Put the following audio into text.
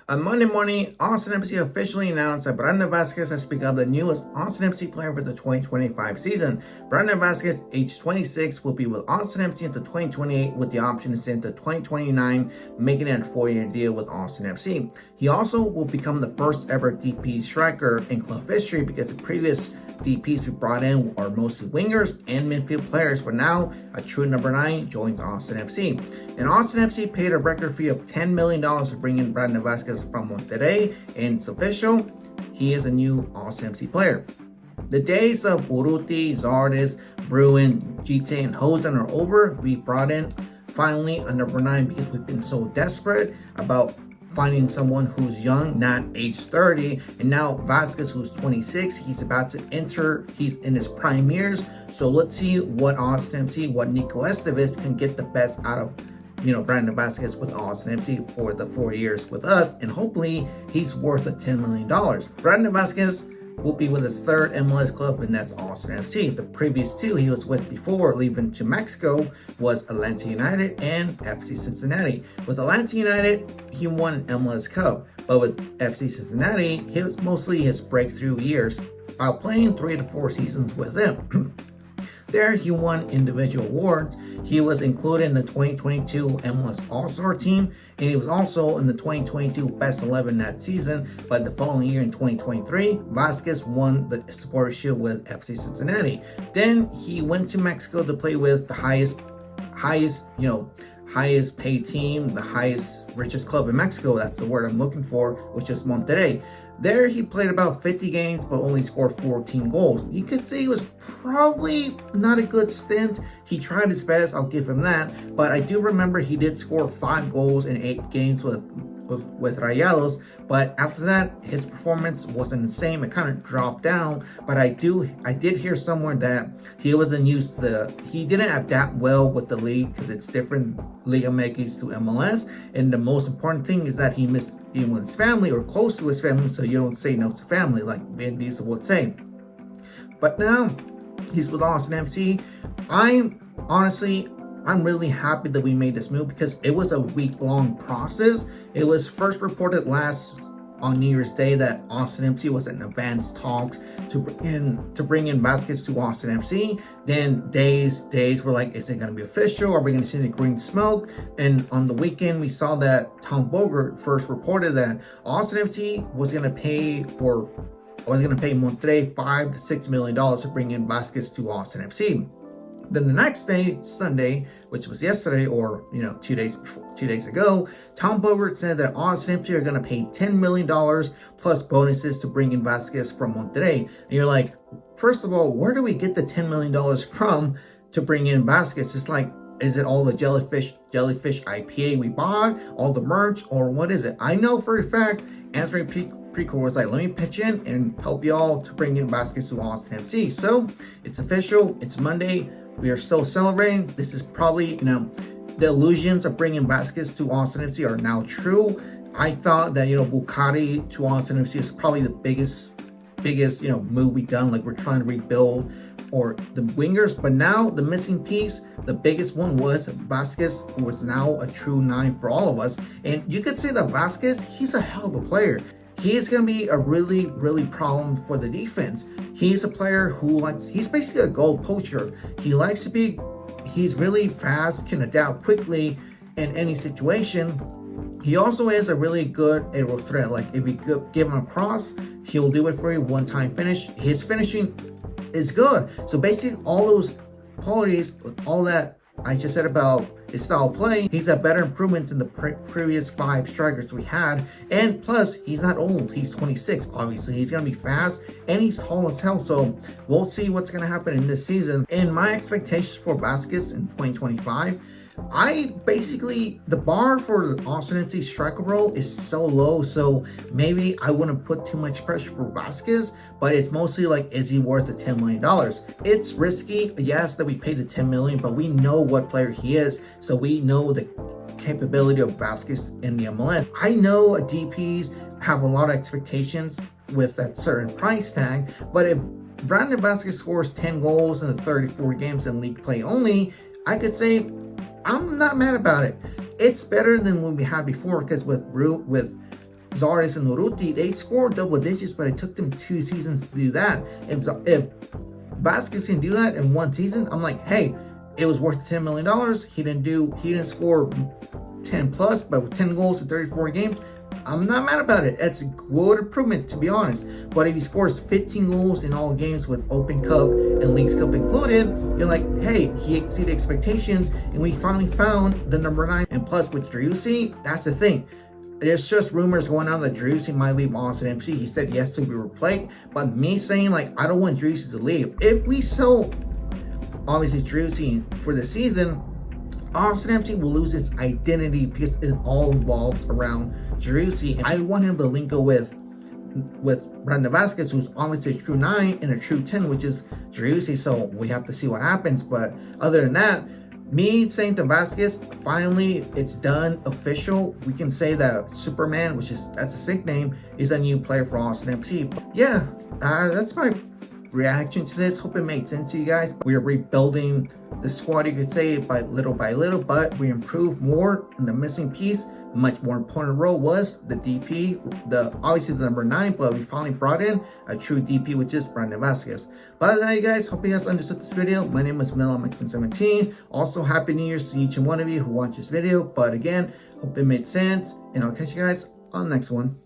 On Monday morning, Austin FC officially announced that Brandon Vazquez has become the newest Austin FC player for the 2025 season. Brandon Vazquez, age 26, will be with Austin FC until 2028 with the option to stay until 2029, making it a 4-year deal with Austin FC. He also will become the first ever DP striker in club history because the previous DPs we brought in are mostly wingers and midfield players, but now a true number 9 joins Austin FC. And Austin FC paid a record fee of $10 million to bring in Brandon Vazquez from Monterrey, and it's official, he is a new Austin FC player. The days of Urruti, Zardes, Bruin, Gite, and Hosen are over. We brought in finally a number 9 because we've been so desperate about finding someone who's young, not age 30, and now Vazquez, who's 26, he's about to enter, he's in his prime years. So let's see what Austin FC, what Nico Estevez can get the best out of, Brandon Vazquez with Austin FC for the 4 years with us, and hopefully he's worth the $10 million. Brandon Vazquez will be with his third MLS club, and that's Austin FC. The previous 2 he was with before leaving to Mexico was Atlanta United and FC Cincinnati. With Atlanta United, he won an MLS Cup, but with FC Cincinnati, it was mostly his breakthrough years, while playing 3 to 4 seasons with them. There, he won individual awards. He was included in the 2022 MLS All-Star team, and he was also in the 2022 Best 11 that season. But the following year in 2023, Vazquez won the Supporters Shield with FC Cincinnati. Then he went to Mexico to play with the highest paid team, the richest club in Mexico. That's the word I'm looking for, which is Monterrey. There, he played about 50 games, but only scored 14 goals. You could say it was probably not a good stint. He tried his best, I'll give him that. But I do remember he did score 5 goals in 8 games with Rayados. But after that, his performance wasn't the same. It kind of dropped down. But I did hear somewhere that he wasn't used to he didn't adapt well with the league because it's different Liga MX to MLS. And the most important thing is that he missed being with his family or close to his family, so you don't say no to family like Vin Diesel would say. But now he's with Austin FC. I'm really happy that we made this move because it was a week-long process. It was first reported on New Year's Day that Austin FC was in advanced talks to bring in Vazquez to Austin FC. Then days were like, is it going to be official? Are we going to see the green smoke? And on the weekend, we saw that Tom Bogert first reported that Austin FC was going to pay Monterrey $5 to $6 million to bring in Vazquez to Austin FC. Then the next day, Sunday, which was yesterday or 2 days ago, Tom Bogert said that Austin FC are going to pay $10 million plus bonuses to bring in Vazquez from Monterrey. And you're like, first of all, where do we get the $10 million from to bring in Vazquez? It's like, is it all the jellyfish IPA we bought, all the merch, or what is it? I know for a fact Anthony Precourt was like, let me pitch in and help y'all to bring in Vazquez to Austin FC. So it's official. It's Monday. We are still celebrating. This is probably, the illusions of bringing Vazquez to Austin FC are now true. I thought that, Bucati to Austin FC is probably the biggest, move we've done. Like, we're trying to rebuild or the wingers. But now the missing piece, the biggest one was Vazquez, who is now a true 9 for all of us. And you could say that Vazquez, he's a hell of a player. He is going to be a really, really problem for the defense. He's a player who he's basically a goal poacher. He's really fast, can adapt quickly in any situation. He also is a really good aerial threat. Like, if you give him a cross, he'll do it for you, one-time finish. His finishing is good. So basically all those qualities, all that I just said about his style of play, he's a better improvement than the previous 5 strikers we had. And plus, he's not old. He's 26. Obviously, he's going to be fast and he's tall as hell. So we'll see what's going to happen in this season. And my expectations for Vazquez in 2025, the bar for the Austin FC striker role is so low, so maybe I wouldn't put too much pressure for Vazquez, but it's mostly like, is he worth the $10 million? It's risky, yes, that we paid the $10 million, but we know what player he is, so we know the capability of Vazquez in the MLS. I know DPs have a lot of expectations with that certain price tag, but if Brandon Vazquez scores 10 goals in the 34 games in league play only, I could say I'm not mad about it. It's better than what we had before, because with Zares and Urruti, they scored double digits, but it took them 2 seasons to do that. If Vazquez can do that in 1 season, I'm like, hey, it was worth $10 million. He didn't score 10 plus, but with 10 goals in 34 games, I'm not mad about it. It's a good improvement, to be honest. But if he scores 15 goals in all games with Open Cup and Leagues Cup included, you're like, hey, he exceeded expectations, and we finally found the number 9. And plus, with Driussi, that's the thing. There's just rumors going on that Driussi might leave Austin FC. He said yes to be replaced, but me saying like, I don't want Driussi to leave. If we sell, obviously, Driussi for the season, Austin FC will lose its identity because it all revolves around Driussi. I want him to link up with Brandon Vazquez, who's obviously a true 9 and a true 10, which is Driussi. So we have to see what happens. But other than that, me saying to Vazquez, finally it's done, official. We can say that Superman, that's his nickname, is a new player for Austin FC. But yeah, that's my reaction to this. Hope it made sense to you guys. We are rebuilding the squad, you could say, by little, but we improved more. And the missing piece, the much more important role, was the DP, obviously the number 9, but we finally brought in a true DP, which is Brandon Vazquez. But other than that, you guys, hope you guys understood this video. My name is VanillaMexican17. Also, Happy New Year's to each and one of you who watched this video. But again, hope it made sense, and I'll catch you guys on the next one.